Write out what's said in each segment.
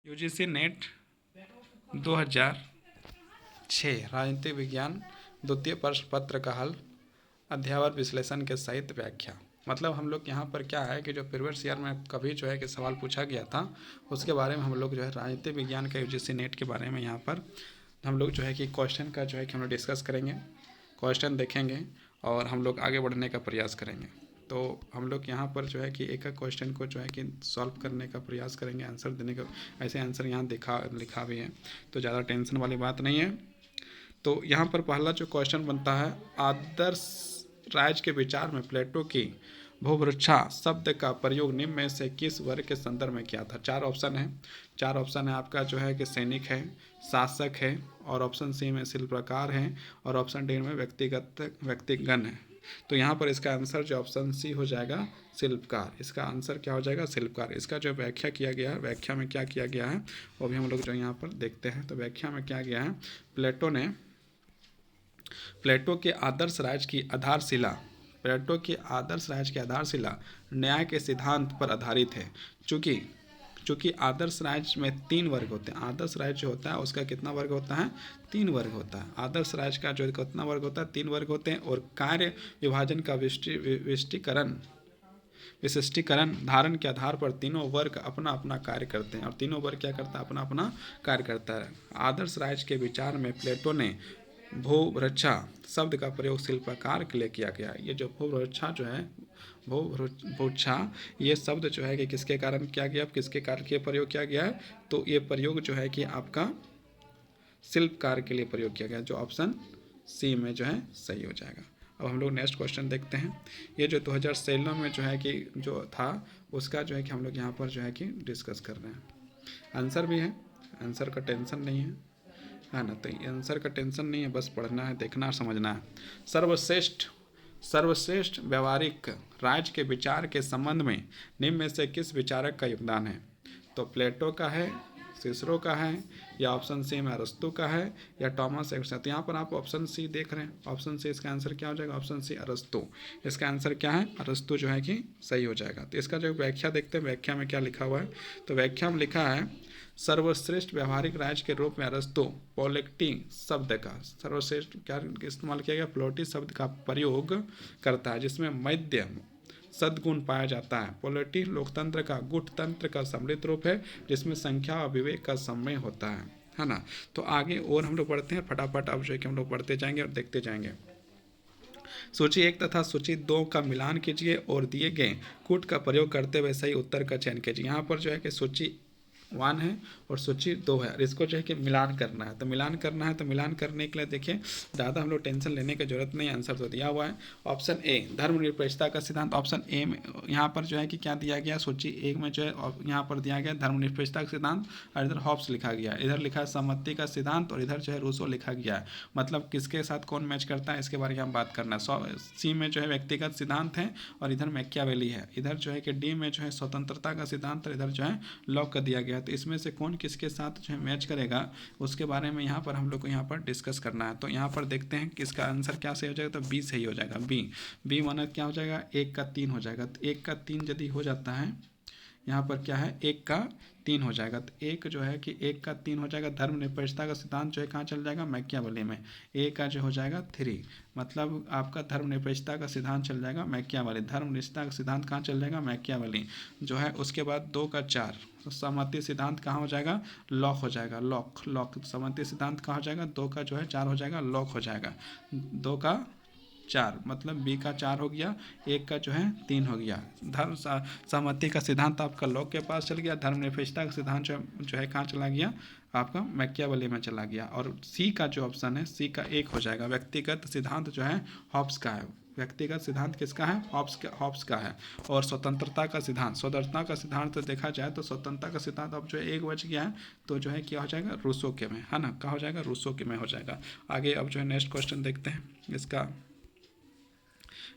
UGC net 2006 राजनीतिक विज्ञान द्वितीय प्रश्न पत्र का हल अध्यावर विश्लेषण के सहित व्याख्या। मतलब हम लोग यहाँ पर क्या है कि जो प्रीवियस ईयर में कभी जो है कि सवाल पूछा गया था उसके बारे में हम लोग जो है राजनीतिक विज्ञान का यूजीसी नेट के बारे में यहाँ पर हम लोग जो है कि क्वेश्चन का जो है कि हम लोग डिस्कस करेंगे, क्वेश्चन देखेंगे और हम लोग आगे बढ़ने का प्रयास करेंगे। तो हम लोग यहाँ पर जो है कि एक एक क्वेश्चन को जो है कि सॉल्व करने का प्रयास करेंगे, आंसर देने का। ऐसे आंसर यहाँ लिखा भी है, तो ज़्यादा टेंशन वाली बात नहीं है। तो यहाँ पर पहला जो क्वेश्चन बनता है, आदर्श राज्य के विचार में प्लेटो की भूभृक्षा शब्द का प्रयोग निम्न में से किस वर्ग के संदर्भ में किया था। चार ऑप्शन है आपका जो है कि सैनिक है, शासक है, और ऑप्शन सी में शिल्पकार है, और ऑप्शन डी में व्यक्तिगण है। तो यहाँ पर इसका आंसर जो ऑप्शन सी हो जाएगा शिल्पकार। इसका आंसर क्या हो जाएगा शिल्पकार। इसका जो व्याख्या किया गया है, व्याख्या में क्या किया गया है वो भी हम लोग जो यहाँ पर देखते हैं। तो व्याख्या में क्या गया है, प्लेटो के आदर्श राज्य की आधारशिला न्याय के सिद्धांत पर आधारित है। चूँकि आदर्श राज्य में 3 वर्ग होते हैं। आदर्श राज्य जो होता है उसका कितना वर्ग होता है, 3 वर्ग होता है। आदर्श राज्य का जो कितना वर्ग होता है, 3 वर्ग होते हैं। और कार्य विभाजन का विशिष्टीकरण धारण के आधार पर तीनों वर्ग अपना अपना कार्य करते हैं। और तीनों वर्ग क्या करता है, अपना अपना कार्य करता है। आदर्श राज्य के विचार में प्लेटो ने भूभृक्षा शब्द का प्रयोग शिल्पकार के लिए किया गया। ये जो भूभृक्षा जो है, भूभृक्षा ये शब्द जो है कि किसके कारण किया गया, किसके कारण के प्रयोग किया गया है, तो ये प्रयोग जो है कि आपका शिल्पकार के लिए प्रयोग किया गया, जो ऑप्शन सी में जो है सही हो जाएगा। अब हम लोग नेक्स्ट क्वेश्चन देखते हैं। ये जो 2016 में जो है कि जो था उसका जो है कि हम लोग यहाँ पर जो है कि डिस्कस कर रहे हैं। आंसर भी है, आंसर का टेंशन नहीं है ना। तो आंसर का टेंशन नहीं है, बस पढ़ना है, देखना और समझना है। सर्वश्रेष्ठ व्यवहारिक राज्य के विचार के संबंध में निम्न में से किस विचारक का योगदान है। तो प्लेटो का है, सिसरो का है, या ऑप्शन सी में अरस्तु का है, या टॉमस एडिसन। तो यहाँ पर आप ऑप्शन सी देख रहे हैं, ऑप्शन सी इसका आंसर क्या हो जाएगा, ऑप्शन सी अरस्तु। इसका आंसर क्या है, अरस्तु जो है कि सही हो जाएगा। तो इसका जो व्याख्या देखते हैं, व्याख्या में क्या लिखा हुआ है। तो व्याख्या में लिखा है, सर्वश्रेष्ठ व्यवहारिक राज्य के रूप में अरस्तु पोलिटी शब्द का सर्वश्रेष्ठ क्या इस्तेमाल किया गया, पोलिटी शब्द का प्रयोग करता है, जिसमें मध्य सद्गुण पाया जाता है। पोलिटी लोकतंत्र का गुटतंत्र का सम्मिलित रूप है, जिसमें संख्या और विवेक का समय होता है ना। तो आगे और हम लोग पढ़ते हैं फटाफट। अब जो है कि हम लोग पढ़ते जाएंगे और देखते जाएंगे। सूची 1 तथा सूची 2 का मिलान कीजिए और दिए गए कूट का प्रयोग करते हुए सही उत्तर का चयन कीजिए। यहाँ पर जो है कि सूची 1 है और सूची 2 है, और इसको जो है कि मिलान करना है। तो मिलान करने के लिए देखिए ज़्यादा हम लोग टेंशन लेने की जरूरत नहीं, आंसर तो दिया हुआ है। ऑप्शन ए धर्मनिरपेक्षता का सिद्धांत, ऑप्शन ए में यहाँ पर जो है कि क्या दिया गया, सूची 1 में जो है यहाँ पर दिया गया धर्मनिरपेक्षता का सिद्धांत, और इधर हॉब्स लिखा गया, इधर लिखा है सम्मति का सिद्धांत, और इधर जो है रूसो लिखा गया है। मतलब किसके साथ कौन मैच करता है इसके बारे में हम बात करना है। सी में जो है व्यक्तिगत सिद्धांत है, और इधर मैकियावेली है। इधर जो है कि डी में जो है स्वतंत्रता का सिद्धांत, और इधर जो है लॉक का दिया गया। तो इसमें से कौन किसके साथ जो है मैच करेगा उसके बारे में यहाँ पर हम लोग को यहाँ पर डिस्कस करना है। तो यहाँ पर देखते हैं कि इसका आंसर क्या सही हो जाएगा। तो बी सही हो जाएगा। बी माना क्या हो जाएगा, 1 का 3 हो जाएगा। तो 1 का 3 यदि हो जाता है, यहाँ पर क्या है 1 का 3 हो जाएगा। तो एक जो है कि 1 का 3 हो जाएगा। धर्मनिरपेक्षता का सिद्धांत जो है कहाँ चल जाएगा, मैकियावेली में। ए का जो हो जाएगा 3, मतलब आपका धर्मनिरपेक्षता का सिद्धांत चल जाएगा मैकियावेली। धर्मनिरपेक्षता का सिद्धांत कहाँ चल जाएगा, मैकियावेली जो है। उसके बाद 2 का 4 सहमति सिद्धांत कहाँ हो जाएगा, लॉक हो जाएगा। लॉक सहमति सिद्धांत कहाँ हो जाएगा, 2 का जो है 4 हो जाएगा, लॉक हो जाएगा। 2 का 4 मतलब बी का 4 हो गया, 1 का जो है 3 हो गया। धर्म सहमति का सिद्धांत आपका लॉक के पास चल गया। धर्मनिरपेक्षता का सिद्धांत जो है कहाँ चला गया, आपका मैकियावेली में चला गया। और सी का जो ऑप्शन है, सी का 1 हो जाएगा। व्यक्तिगत सिद्धांत जो है हॉब्स का है। व्यक्तिगत सिद्धांत किसका है, हॉब्स का है। और स्वतंत्रता का सिद्धांत तो देखा जाए तो स्वतंत्रता का सिद्धांत अब जो है 1 बच गया है, तो जो है क्या हो जाएगा, रूसो के में, है ना। क्या हो जाएगा, रूसो के में हो जाएगा। आगे अब जो है नेक्स्ट क्वेश्चन देखते हैं। इसका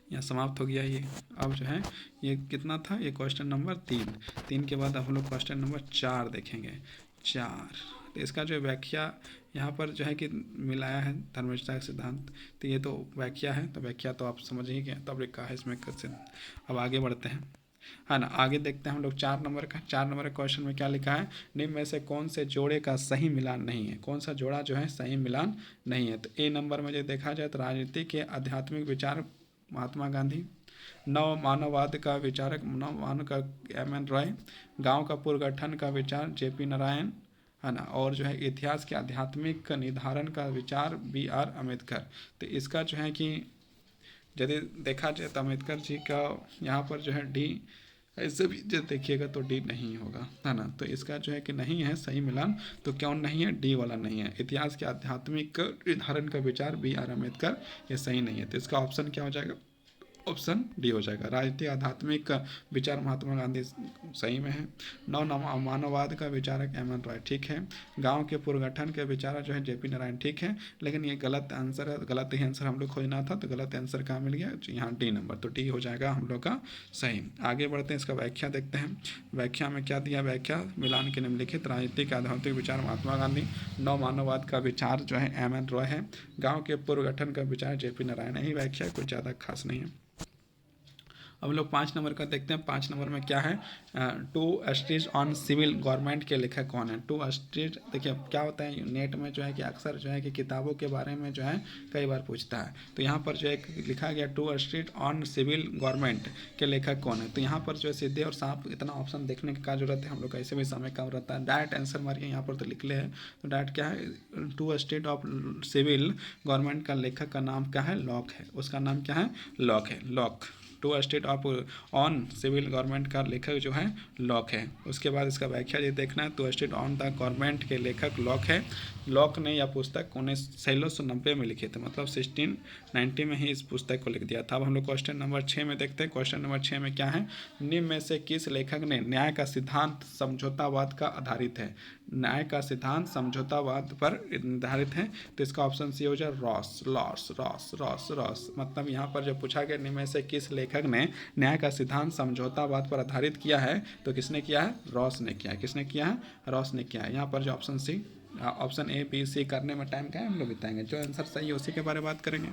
यहाँ समाप्त हो गया ये। अब जो है ये कितना था, ये क्वेश्चन नंबर 3 के बाद अब हम लोग क्वेश्चन नंबर 4 देखेंगे। 4 तो इसका जो व्याख्या यहाँ पर जो है कि मिलाया है धर्मनिरपेक्षता का सिद्धांत। तो ये तो व्याख्या है, तो व्याख्या तो आप समझ ही गए। तो अब लिखा है इसमें क्वेश्चन। अब आगे बढ़ते हैं। है ना। आगे देखते हैं हम लोग 4 नंबर का। 4 नंबर के क्वेश्चन में क्या लिखा है, निम्न में से कौन से जोड़े का सही मिलान नहीं है, कौन सा जोड़ा जो है सही मिलान नहीं है। तो ए नंबर में जो देखा जाए तो राजनीति के आध्यात्मिक विचार महात्मा गांधी, नव मानववाद का विचारक नव मानव का एम.एन. रॉय, गांव का पुनर्गठन का विचार जे.पी. नारायण, है ना, और जो है इतिहास के आध्यात्मिक निर्धारण का विचार बी.आर. अम्बेडकर। तो इसका जो है कि यदि देखा जाए तो अम्बेडकर जी का यहाँ पर जो है डी, ऐसे भी जब देखिएगा तो डी नहीं होगा, है ना। तो इसका जो है कि नहीं है सही मिलान, तो क्यों नहीं है, डी वाला नहीं है। इतिहास के आध्यात्मिक निर्धारण का विचार बी.आर. अम्बेडकर, ये सही नहीं है। तो इसका ऑप्शन क्या हो जाएगा, ऑप्शन डी हो जाएगा। राजनीतिक आध्यात्मिक का विचार महात्मा गांधी सही में है। मानववाद का विचारक एम.एन. रॉय ठीक है। गांव के पुनर्गठन के विचारक जो है जे.पी. नारायण ठीक है। लेकिन ये गलत आंसर है, गलत ही आंसर हम लोग खोजना था, तो गलत आंसर कहाँ मिल गया, यहाँ डी नंबर, तो डी हो जाएगा हम लोग का सही। आगे बढ़ते हैं, इसका व्याख्या देखते हैं। व्याख्या में क्या दिया, व्याख्या मिलान के निम्नलिखित राजनीतिक आध्यात्मिक विचार महात्मा गांधी, नव मानववाद का विचार जो है एम.एन. रॉय है, गाँव के पुनर्गठन का विचार जे.पी. नारायण। यही व्याख्या कुछ ज़्यादा खास नहीं है। अब लोग 5 नंबर का देखते हैं। 5 नंबर में क्या है, two stage on civil government के लेखक कौन है। टू स्टेज, देखिए क्या होता है नेट में जो है कि अक्सर जो है कि किताबों के बारे में जो है कई बार पूछता है। तो यहाँ पर जो है लिखा गया two stage on civil government के लेखक कौन है। तो यहाँ पर जो है सीधे और साफ इतना ऑप्शन देखने की क्या जरूरत है, हम लोग का ऐसे भी समय कम रहता है। डायरेक्ट आंसर मारिए, यहाँ पर तो लिख ले है, तो डायरेक्ट क्या है, two state of civil government का लेखक का नाम क्या है, लॉक है, उसका नाम क्या है, लॉक है। Locke, two state of on civil government का लेखक जो है लॉक है। उसके बाद इसका व्याख्या ये देखना है, two state on the government के लेखक लॉक है। लॉक ने यह पुस्तक 1690 में लिखी थी, मतलब 1690 में ही इस पुस्तक को लिख दिया था। अब हम लोग क्वेश्चन नंबर 6 में देखते हैं। क्वेश्चन नंबर 6 में क्या है, निम्न में से किस लेखक ने न्याय का सिद्धांत समझौतावाद का आधारित है। न्याय का सिद्धांत समझौतावाद पर निर्धारित है, तो इसका ऑप्शन सी हो जाए Ross, loss, Ross, Ross, Ross. मतलब यहाँ पर जो पूछा गया निम्न में से किस लेखक ने न्याय का सिद्धांत समझौतावाद पर आधारित किया है, तो किसने किया है, रॉस ने किया है। किसने किया है, रॉस ने किया है। यहाँ पर जो option C, option A B C करने में टाइम क्या है हम लोग बिताएंगे, जो आंसर सही है उसी के बारे में बात करेंगे।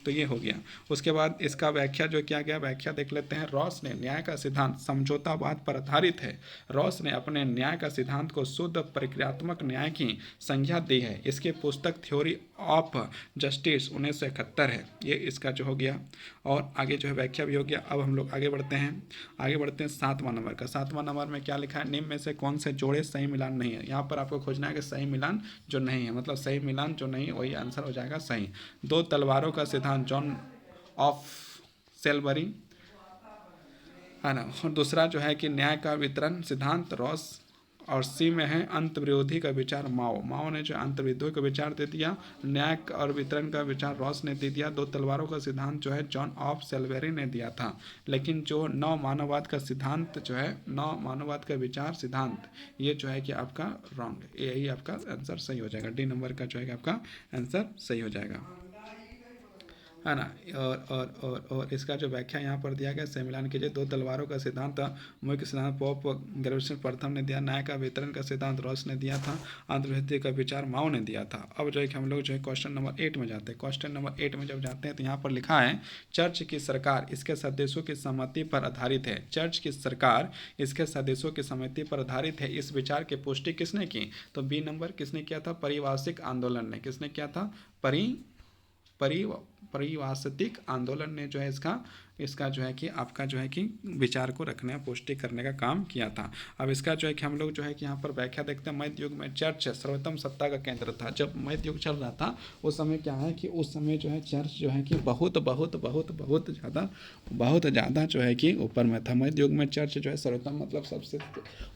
तो ये हो गया। उसके बाद इसका व्याख्या जो किया गया, व्याख्या देख लेते हैं। रॉस ने न्याय का सिद्धांत समझौतावाद पर आधारित है। रॉस ने अपने न्याय का सिद्धांत को शुद्ध प्रक्रियात्मक न्याय की संज्ञा दी है। इसकी पुस्तक थ्योरी ऑफ जस्टिस 1971 है। ये इसका जो हो गया, और आगे जो है व्याख्या भी हो गया। अब हम लोग आगे बढ़ते हैं। आगे बढ़ते हैं 7वां नंबर का। 7वां नंबर में क्या लिखा है, निम्न में से कौन से जोड़े सही मिलान नहीं है। यहाँ पर आपको खोजना है कि सही मिलान जो नहीं है, मतलब सही मिलान जो नहीं है वही आंसर हो जाएगा सही। दो तलवारों का सिद्धांत जॉन ऑफ सेलबरी, है ना। और दूसरा जो है कि न्याय का वितरण सिद्धांत रॉस, और सी में है अंत विरोधी का विचार माओ। माओ ने जो अंत विरोधी का विचार दे दिया। न्याय और वितरण का विचार रॉस ने दे दिया। दो तलवारों का सिद्धांत जो है जॉन ऑफ सेलवेरी ने दिया था। लेकिन जो नव मानववाद का सिद्धांत जो है, नव मानववाद का विचार सिद्धांत, ये जो है कि आपका रॉन्ग, यही आपका आंसर सही हो जाएगा। डी नंबर का जो है आपका आंसर सही हो जाएगा, है ना। और इसका जो व्याख्या यहाँ पर दिया गया, सम्मिलान कीजिए। दो तलवारों का सिद्धांत मुख्य सिद्धांत पोप ग्रेगोरी प्रथम ने दिया। न्याय का वितरण का सिद्धांत रॉस ने दिया था। अंतर्विधि का विचार माओ ने दिया था। अब जो है कि हम लोग जो है क्वेश्चन नंबर 8 में जाते हैं। क्वेश्चन नंबर 8 में जब जाते हैं तो यहाँ पर लिखा है, चर्च की सरकार इसके सदस्यों की सहमति पर आधारित है। चर्च की सरकार इसके सदस्यों की सहमति पर आधारित है। इस विचार की पुष्टि किसने की, तो बी नंबर किसने किया था, परिभाषिक आंदोलन ने। किसने किया था, परिभाषिक आंदोलन ने जो है इसका जो है कि आपका जो है कि विचार को रखने पुष्टि करने का काम किया था। अब इसका जो है कि हम लोग जो है कि यहाँ पर व्याख्या देखते हैं। मध्य युग में चर्च सर्वोत्तम सत्ता का केंद्र था। जब मध्य युग चल रहा था उस समय क्या है कि उस समय जो है चर्च जो है कि बहुत ज़्यादा जो है कि ऊपर में था। मध्य युग में चर्च जो है सर्वोत्तम मतलब सबसे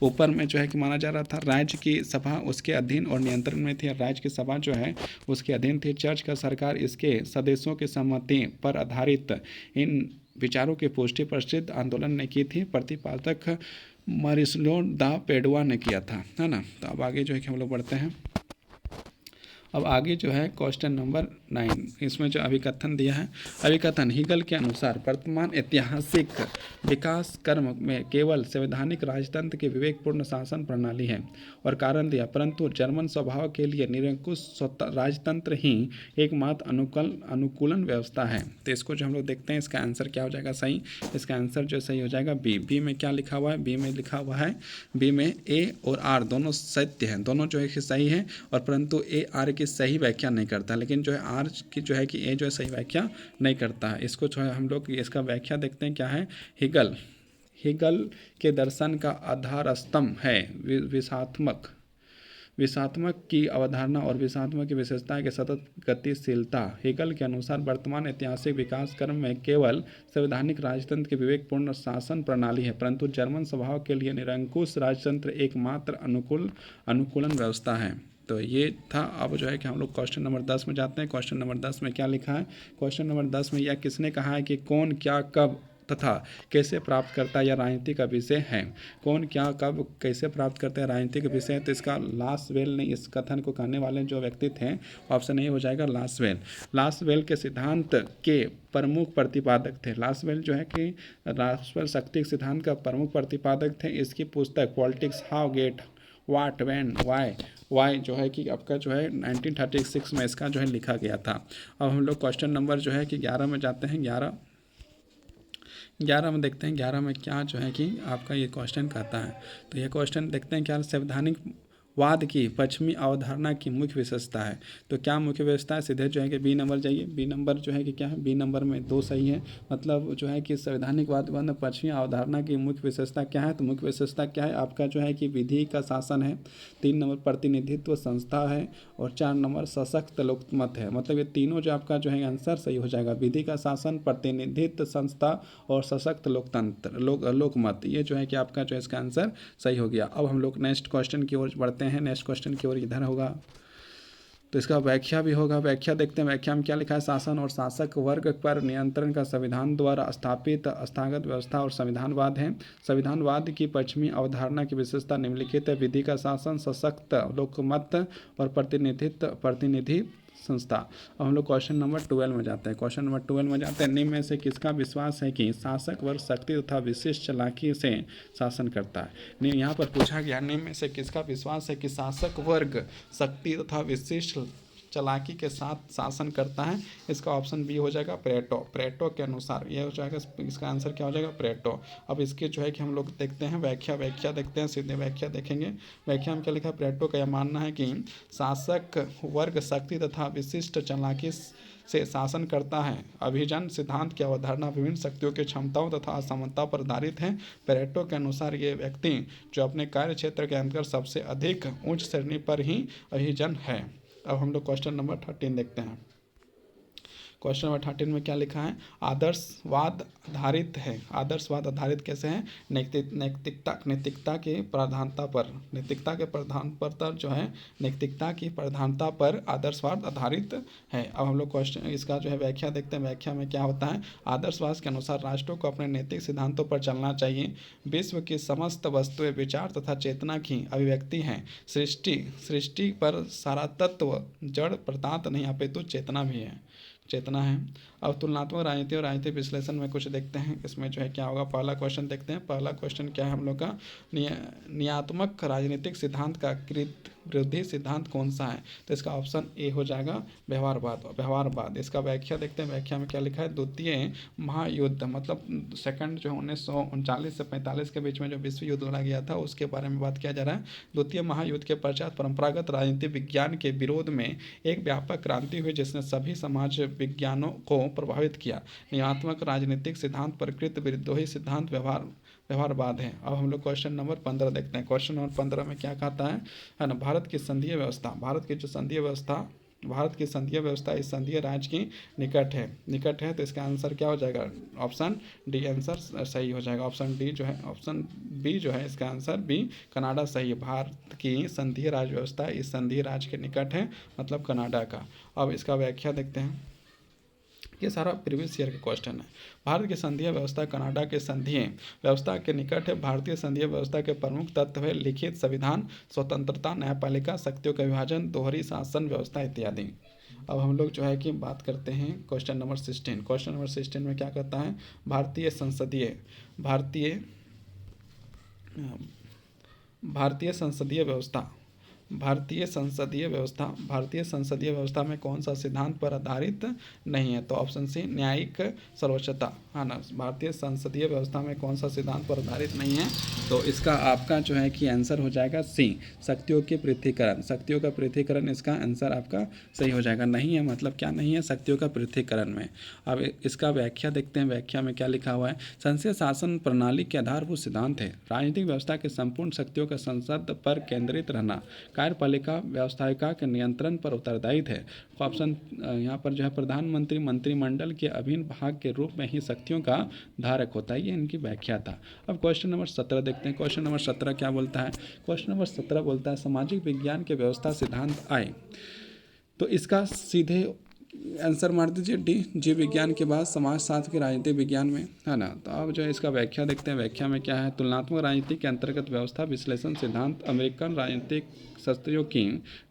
ऊपर में जो है कि माना जा रहा था। राज्य की सभा उसके अधीन और नियंत्रण में थी। राज्य की सभा जो है उसके अधीन थी। चर्च का सरकार इसके सदस्यों की सहमति पर आधारित इन विचारों की पुष्टि प्रसिद्ध आंदोलन ने की थी। प्रतिपादक मारिस्लो दा पेडुआ ने किया था, है ना। तो अब आगे जो है कि हम लोग बढ़ते हैं। अब आगे जो है क्वेश्चन नंबर 9, इसमें जो अभिकथन दिया है, अभिकथन हीगल के अनुसार वर्तमान ऐतिहासिक विकास क्रम में केवल संवैधानिक राजतंत्र की विवेकपूर्ण शासन प्रणाली है, और कारण दिया परंतु जर्मन स्वभाव के लिए निरंकुश राजतंत्र ही एकमात्र अनुकूलन व्यवस्था है। तो इसको जो हम लोग देखते हैं, इसका आंसर क्या हो जाएगा सही, इसका आंसर जो सही हो जाएगा बी में क्या लिखा हुआ है, बी में लिखा हुआ है, बी में ए और आर दोनों सत्य हैं, दोनों जो है कि सही है, और परंतु ए आर की सही व्याख्या नहीं करता, लेकिन जो है आर की जो है कि ए जो है सही व्याख्या नहीं करता है। इसको जो है हम लोग इसका व्याख्या देखते हैं क्या है, हिगल के दर्शन का आधार स्तंभ है विषात्मक की अवधारणा और विषात्मक की विशेषता की सतत गतिशीलता। हेगल के अनुसार वर्तमान ऐतिहासिक विकास क्रम में केवल संवैधानिक राजतंत्र की विवेकपूर्ण शासन प्रणाली है, परंतु जर्मन स्वभाव के लिए निरंकुश राजतंत्र एकमात्र अनुकूलन व्यवस्था है। तो ये था। अब जो है कि हम लोग क्वेश्चन नंबर 10 में जाते हैं। क्वेश्चन नंबर 10 में क्या लिखा है, क्वेश्चन नंबर 10 में यह किसने कहा है कि कौन क्या कब तथा कैसे प्राप्त करता है, यह राजनीति का विषय है। कौन क्या कब कैसे प्राप्त करता है राजनीति का विषय है, तो इसका लासवेल ने इस कथन को कहने वाले जो व्यक्ति थे, ऑप्शन ए हो जाएगा लासवेल के सिद्धांत के प्रमुख प्रतिपादक थे। लासवेल जो है कि राष्ट्रपति शक्ति सिद्धांत का प्रमुख प्रतिपादक थे। इसकी पुस्तक politics how get what when why जो है कि आपका जो है 1936 में इसका जो है लिखा गया था। अब हम लोग क्वेश्चन नंबर जो है कि 11 में जाते हैं। 11 में देखते हैं 11 में क्या जो है कि आपका ये क्वेश्चन कहता है। तो ये क्वेश्चन देखते हैं क्या संवैधानिक वाद की पश्चिमी अवधारणा की मुख्य विशेषता है। तो क्या मुख्य विशेषता है, सीधे जो है कि बी नंबर जाइए। बी नंबर जो है कि क्या है, बी नंबर में 2 सही है। मतलब जो है कि संवैधानिक वाद पश्चिमी अवधारणा की मुख्य विशेषता क्या है, तो मुख्य विशेषता क्या है आपका जो है कि विधि का शासन है। 3 नंबर प्रतिनिधित्व संस्था है, और 4 नंबर सशक्त लोकमत है। मतलब ये तीनों जो आपका जो है आंसर सही हो जाएगा। विधि का शासन, प्रतिनिधित्व संस्था और सशक्त लोकतंत्र लोकमत, ये जो है कि आपका जो है इसका आंसर सही हो गया। अब हम लोग नेक्स्ट क्वेश्चन की ओर बढ़ते हैं। नेक्स्ट क्वेश्चन की ओर इधर होगा, तो इसका व्याख्या भी होगा। व्याख्या देखते हैं, व्याख्या में क्या लिखा है, शासन और शासक वर्ग पर नियंत्रण का संविधान द्वारा स्थापित स्थागत व्यवस्था और संविधानवाद है। संविधानवाद की पश्चिमी अवधारणा की विशेषता निम्नलिखित है, विधि का शासन, सशक्त लोकमत और प्रतिनिधि संस्था। अब हम लोग क्वेश्चन नंबर 12 में जाते हैं। क्वेश्चन नंबर 12 में जाते हैं, निम्न में से किसका विश्वास है कि शासक वर्ग शक्ति तथा विशिष्ट चालाकी से शासन करता है। यहाँ पर पूछा गया, निम्न में से किसका विश्वास है कि शासक वर्ग शक्ति तथा विशिष्ट चालाकी के साथ शासन करता है। इसका ऑप्शन बी हो जाएगा प्लेटो के अनुसार ये हो जाएगा। इसका आंसर क्या हो जाएगा, प्लेटो। अब इसके जो है कि हम लोग देखते हैं व्याख्या देखते हैं, सीधे व्याख्या देखेंगे। व्याख्या में क्या लिखा, प्लेटो का यह मानना है कि शासक वर्ग शक्ति तथा विशिष्ट चालाकी से शासन करता है। अभिजन सिद्धांत की अवधारणा विभिन्न शक्तियों की क्षमताओं तथा असमानता पर आधारित है। पेरेटो के अनुसार ये व्यक्ति जो अपने कार्य क्षेत्र के अंतर्गत सबसे अधिक उच्च श्रेणी पर ही अभिजन है। अब हम लोग क्वेश्चन नंबर 13 देखते हैं। क्वेश्चन नंबर 13 में क्या लिखा है, आदर्शवाद आधारित है। आदर्शवाद आधारित कैसे है, नैतिकता की प्रधानता पर आदर्शवाद आधारित है। अब हम लोग क्वेश्चन इसका जो है व्याख्या देखते हैं। व्याख्या में क्या होता है, आदर्शवाद के अनुसार राष्ट्रों को अपने नैतिक सिद्धांतों पर चलना चाहिए। विश्व की समस्त वस्तुएं विचार तथा चेतना की अभिव्यक्ति हैं। सृष्टि पर सारा तत्व जड़ पदार्थ नहीं अपितु चेतना है। अब तुलनात्मक राजनीति और राजनीतिक विश्लेषण में कुछ देखते हैं, इसमें जो है क्या होगा। पहला क्वेश्चन देखते हैं। पहला क्वेश्चन क्या है हम लोग का, नियतात्मक राजनीतिक सिद्धांत का विरोधी सिद्धांत कौन सा है, तो इसका ऑप्शन ए हो जाएगा व्यवहारवाद। इसका व्याख्या देखते हैं। व्याख्या में क्या लिखा है, द्वितीय महायुद्ध मतलब सेकंड जो 1939 से 45 के बीच में जो विश्व युद्ध लड़ा गया था उसके बारे में बात किया जा रहा है। द्वितीय महायुद्ध के पश्चात परंपरागत राजनीति विज्ञान के विरोध में एक व्यापक क्रांति हुई जिसने सभी समाज विज्ञानों को प्रभावित किया। नियतात्मक राजनीतिक सिद्धांत प्रकृति विरोधी सिद्धांत व्यवहारवाद है। अब हम लोग क्वेश्चन नंबर 15 देखते हैं। क्वेश्चन नंबर 15 में क्या कहता है ना, भारत की संघीय व्यवस्था इस संघीय राज्य की निकट है। तो इसका आंसर क्या हो जाएगा, ऑप्शन डी आंसर सही हो जाएगा। ऑप्शन बी जो है इसका आंसर बी कनाडा सही है। भारत की संघीय राज्य व्यवस्था इस संघीय राज्य के निकट है, मतलब कनाडा का। अब इसका व्याख्या देखते हैं। ये सारा प्रीवियस ईयर का क्वेश्चन है। भारत की संघीय व्यवस्था कनाडा के संघीय व्यवस्था के निकट है। भारतीय संघीय व्यवस्था के प्रमुख तत्व है लिखित संविधान, स्वतंत्रता, न्यायपालिका, शक्तियों का विभाजन, दोहरी शासन व्यवस्था इत्यादि। अब हम लोग जो है कि बात करते हैं क्वेश्चन नंबर 16। क्वेश्चन नंबर 16 में क्या कहता है, भारतीय भारतीय संसदीय व्यवस्था भारतीय संसदीय व्यवस्था में कौन सा सिद्धांत पर आधारित नहीं है? तो ऑप्शन सी न्यायिक सर्वोच्चता, है ना। भारतीय संसदीय व्यवस्था में कौन सा सिद्धांत पर आधारित नहीं है? तो इसका आपका जो है कि आंसर हो जाएगा सी, शक्तियों के पृथक्करण। शक्तियों का पृथक्करण इसका आंसर आपका सही हो जाएगा। नहीं है मतलब क्या नहीं है? शक्तियों का पृथक्करण में। अब इसका व्याख्या देखते हैं, व्याख्या में क्या लिखा हुआ है। संसदीय शासन प्रणाली के आधारभूत सिद्धांत है राजनीतिक व्यवस्था के संपूर्ण शक्तियों का संसद पर केंद्रित रहना, कार्यपालिका व्यावसायिका के नियंत्रण पर उत्तरदायी है। ऑप्शन यहाँ पर जो है प्रधानमंत्री मंत्रिमंडल के अभिन्न भाग के रूप में ही शक्तियों का धारक होता है। ये इनकी व्याख्या था। अब क्वेश्चन नंबर 17 देखते हैं। क्वेश्चन नंबर 17 क्या बोलता है? क्वेश्चन नंबर 17 बोलता है सामाजिक विज्ञान के व्यवस्था सिद्धांत आए। तो इसका सीधे आंसर मार दीजिए डी, जीव विज्ञान के बाद समाजशास्त्र के राजनीतिक विज्ञान में, है ना। तो अब जो है इसका व्याख्या देखते हैं। व्याख्या में क्या है? तुलनात्मक राजनीति के अंतर्गत व्यवस्था विश्लेषण सिद्धांत अमेरिकन राजनीतिक शास्त्रियों की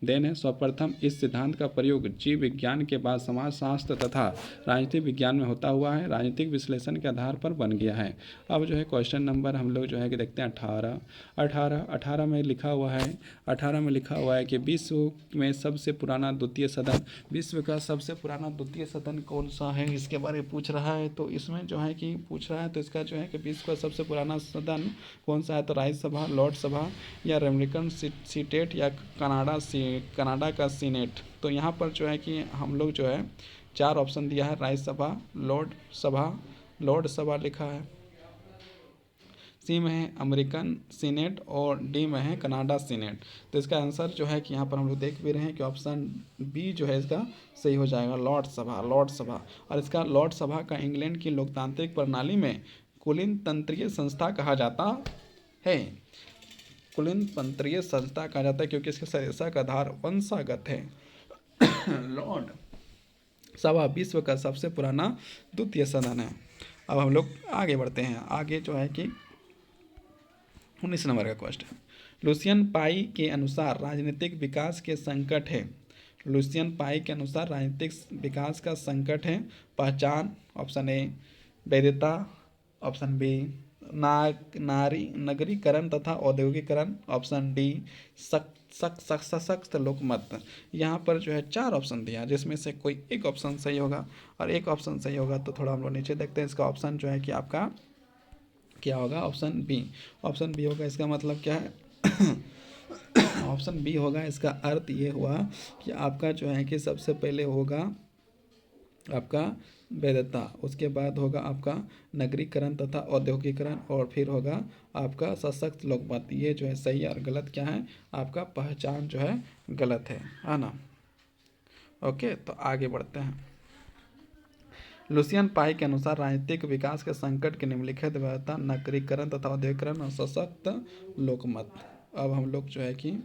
देन है। सर्वप्रथम इस सिद्धांत का प्रयोग जीव विज्ञान के बाद समाजशास्त्र तथा राजनीतिक विज्ञान में होता हुआ है, राजनीतिक विश्लेषण के आधार पर बन गया है। अब जो है क्वेश्चन नंबर हम लोग जो है कि देखते हैं 18 में लिखा हुआ है। 18 में लिखा हुआ है कि विश्व में सबसे पुराना द्वितीय सदन, विश्व का सबसे पुराना द्वितीय सदन कौन सा है, इसके बारे में पूछ रहा है। तो इसमें जो है कि पूछ रहा है, तो इसका जो है कि विश्व का सबसे पुराना सदन कौन सा है? तो राज्यसभा, लॉर्ड सभा, या अमेरिकन सीटेट, या कनाडा का सीनेट। तो यहाँ पर जो है कि हम लोग जो है 4 ऑप्शन दिया है, राज्यसभा, लॉर्ड सभा लिखा है, सी में है अमेरिकन सीनेट, और डी में है कनाडा सीनेट। तो इसका आंसर जो है कि यहाँ पर हम लोग देख भी रहे हैं कि ऑप्शन बी जो है इसका सही हो जाएगा, लॉर्ड सभा। और इसका लॉर्ड सभा का इंग्लैंड की लोकतांत्रिक प्रणाली में कुलीन तंत्रीय संस्था कहा जाता है। कुलीन तंत्रीय संस्था कहा जाता है क्योंकि इसके सदस्य का आधार वंशागत है। लॉर्ड सभा विश्व का सबसे पुराना द्वितीय सदन है। अब हम लोग आगे बढ़ते हैं। आगे जो है कि 19 नंबर का क्वेश्चन, लुसियन पाई के अनुसार राजनीतिक विकास के संकट है। लुसियन पाई के अनुसार राजनीतिक विकास का संकट है। पहचान, ऑप्शन ए, वैधता, ऑप्शन बी, नगरीकरण तथा औद्योगिकरण, ऑप्शन डी, सशक्त लोकमत। यहाँ पर जो है 4 ऑप्शन दिया जिसमें से कोई एक ऑप्शन सही होगा, और एक ऑप्शन सही होगा तो थोड़ा हम लोग नीचे देखते हैं। इसका ऑप्शन जो है कि आपका क्या होगा? ऑप्शन बी होगा। इसका मतलब क्या है? ऑप्शन बी होगा। इसका अर्थ ये हुआ कि आपका जो है कि सबसे पहले होगा आपका वैधता, उसके बाद होगा आपका नगरीकरण तथा औद्योगिकरण, और फिर होगा आपका सशक्त लोकमत। ये जो है सही और गलत क्या है? आपका पहचान जो है गलत है ना। ओके, तो आगे बढ़ते हैं। लुसियन पाई के अनुसार राजनीतिक विकास के संकट के निम्नलिखित व्यवस्था नगरीकरण तथा औद्योगिकरण और सशक्त लोकमत। अब हम लोग जो है कि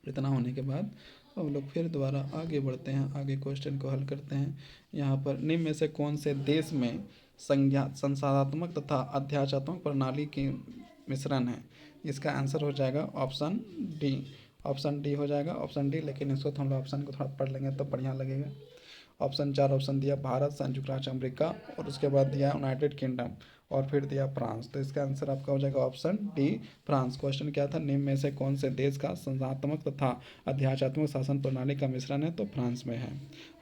इतना होने के बाद हम लोग फिर दोबारा आगे बढ़ते हैं, आगे क्वेश्चन को हल करते हैं। यहाँ पर निम्न में से कौन से देश में संसाधनात्मक तथा अध्यात्मक प्रणाली की मिश्रण है? इसका आंसर हो जाएगा ऑप्शन डी हो जाएगा, ऑप्शन डी। लेकिन इसको तो हम लोग ऑप्शन को थोड़ा पढ़ लेंगे तो बढ़िया लगेगा। ऑप्शन 4 ऑप्शन दिया भारत, संयुक्त राज्य अमेरिका, और उसके बाद दिया यूनाइटेड किंगडम, और फिर दिया फ्रांस। तो इसका आंसर आपका हो जाएगा ऑप्शन डी, फ्रांस। क्वेश्चन क्या था? निम्न में से कौन से देश का संस्थात्मक तथा अध्यात्मक शासन प्रणाली का मिश्रण है? तो फ्रांस में है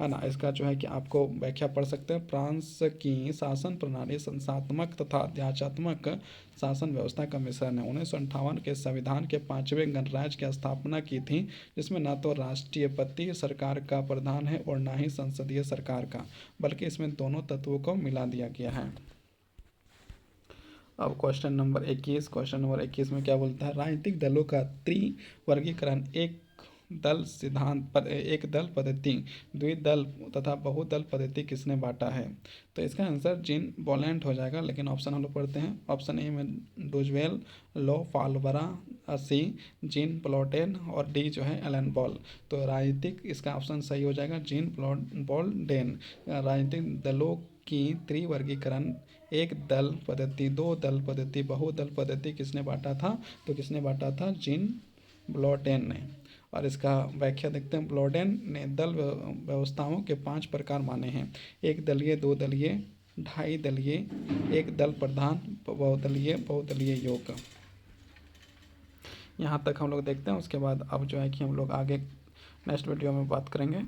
ना। इसका जो है कि आपको व्याख्या पढ़ सकते हैं। फ्रांस की शासन प्रणाली संस्थात्मक तथा अध्यात्मक शासन व्यवस्था का मिश्रण है। 1958 के संविधान के 5वें गणराज्य की स्थापना की थी, जिसमें न तो राष्ट्रपति सरकार का प्रधान है और न ही संसदीय सरकार का, बल्कि इसमें दोनों तत्वों को मिला दिया गया है। अब क्वेश्चन नंबर 21 में क्या बोलता है? राजनीतिक दलों का त्रिवर्गीकरण एक दल सिद्धांत पर एक दल पद्धति, द्विदल तथा बहुदल पद्धति किसने बांटा है? तो इसका आंसर जीन बोलेंट हो जाएगा, लेकिन ऑप्शन हम लोग पढ़ते हैं। ऑप्शन ए में डूजवेल, लो फालबरा, सी जीन प्लॉटेन और डी जो है एलन बॉल। तो राजनीतिक इसका ऑप्शन सही हो जाएगा जीन बॉल्डेन। राजनीतिक दलों की त्रिवर्गीकरण, एक दल पद्धति, दो दल पद्धति, बहुदल पद्धति किसने बांटा था? तो किसने बांटा था? जीन ब्लॉडेन ने। और इसका व्याख्या देखते हैं। ब्लॉडेन ने दल व्यवस्थाओं के 5 प्रकार माने हैं। एक दलीय, दो दलीय, ढाई दलीय, एक दल प्रधान, बहुदलीय योग। यहाँ तक हम लोग देखते हैं। उसके बाद अब जो है कि हम लोग आगे नेक्स्ट वीडियो में बात करेंगे।